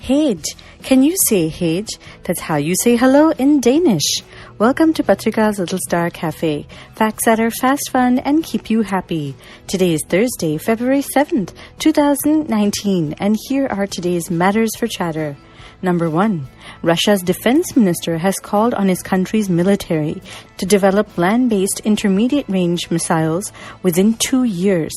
Hej. Can you say Hej? That's how you say hello in Danish. Welcome to Patrika's Little Star Cafe. Facts that are fast, fun, and keep you happy. Today is Thursday, February 7th, 2019, and here are today's matters for chatter. Number 1. Russia's defense minister has called on his country's military to develop land-based intermediate-range missiles within 2 years.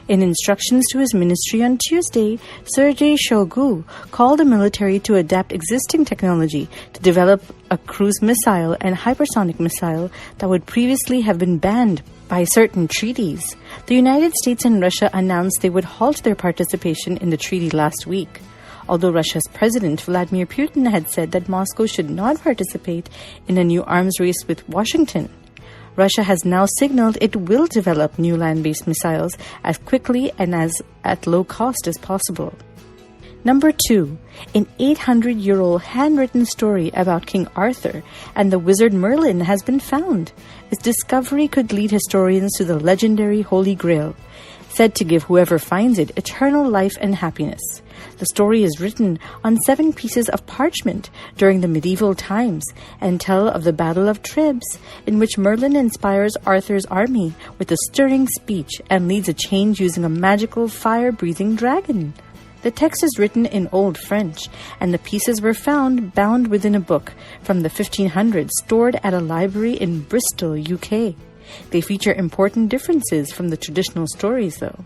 In instructions to his ministry on Tuesday, Sergei Shoigu called the military to adapt existing technology to develop a cruise missile and hypersonic missile that would previously have been banned by certain treaties. The United States and Russia announced they would halt their participation in the treaty last week. Although Russia's President Vladimir Putin had said that Moscow should not participate in a new arms race with Washington, Russia has now signaled it will develop new land-based missiles as quickly and at low cost as possible. Number 2. An 800-year-old handwritten story about King Arthur and the wizard Merlin has been found. Its discovery could lead historians to the legendary Holy Grail, said to give whoever finds it eternal life and happiness. The story is written on 7 pieces of parchment during the medieval times and tell of the Battle of Tribes, in which Merlin inspires Arthur's army with a stirring speech and leads a change using a magical fire-breathing dragon. The text is written in Old French, and the pieces were found bound within a book from the 1500s stored at a library in Bristol, UK. They feature important differences from the traditional stories, though.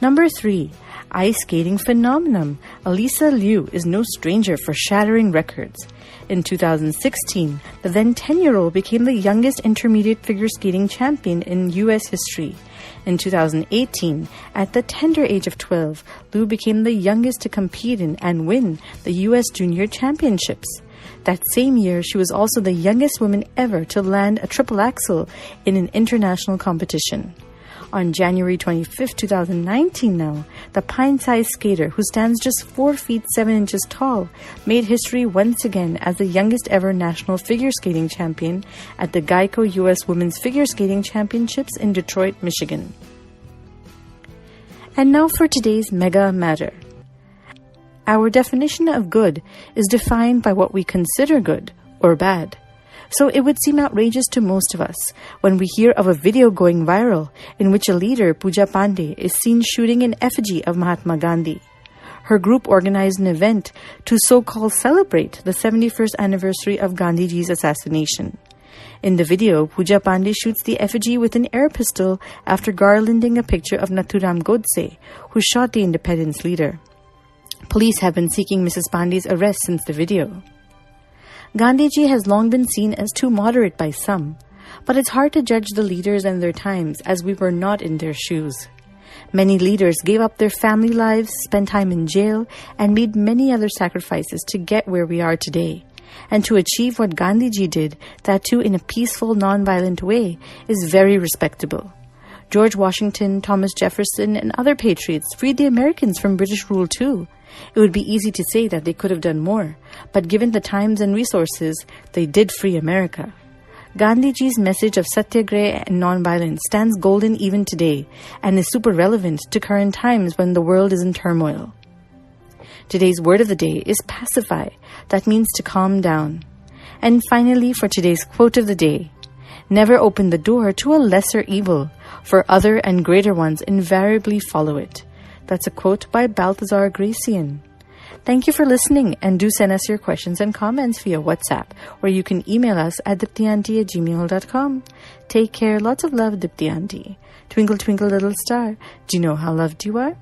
Number 3. Ice skating phenomenon. Elisa Liu is no stranger for shattering records. In 2016, the then 10-year-old became the youngest intermediate figure skating champion in U.S. history. In 2018, at the tender age of 12, Liu became the youngest to compete in and win the U.S. Junior Championships. That same year, she was also the youngest woman ever to land a triple axel in an international competition. On January 25, 2019 now, the pint-sized skater, who stands just 4 feet 7 inches tall, made history once again as the youngest ever national figure skating champion at the Geico U.S. Women's Figure Skating Championships in Detroit, Michigan. And now for today's mega matter. Our definition of good is defined by what we consider good or bad. So it would seem outrageous to most of us when we hear of a video going viral in which a leader, Pooja Pandey, is seen shooting an effigy of Mahatma Gandhi. Her group organized an event to so-called celebrate the 71st anniversary of Gandhiji's assassination. In the video, Pooja Pandey shoots the effigy with an air pistol after garlanding a picture of Nathuram Godse, who shot the independence leader. Police have been seeking Mrs. Pandey's arrest since the video. Gandhiji has long been seen as too moderate by some, but it's hard to judge the leaders and their times as we were not in their shoes. Many leaders gave up their family lives, spent time in jail, and made many other sacrifices to get where we are today. And to achieve what Gandhiji did, that too in a peaceful, non-violent way, is very respectable. George Washington, Thomas Jefferson, and other patriots freed the Americans from British rule too. It would be easy to say that they could have done more, but given the times and resources, they did free America. Gandhiji's message of satyagraha and non-violence stands golden even today and is super relevant to current times when the world is in turmoil. Today's word of the day is pacify. That means to calm down. And finally, for today's quote of the day, never open the door to a lesser evil, for other and greater ones invariably follow it. That's a quote by Balthazar Gracian. Thank you for listening, and do send us your questions and comments via WhatsApp, or you can email us at diptyanti@gmail.com. Take care. Lots of love, Dipti Auntie. Twinkle, twinkle, little star. Do you know how loved you are?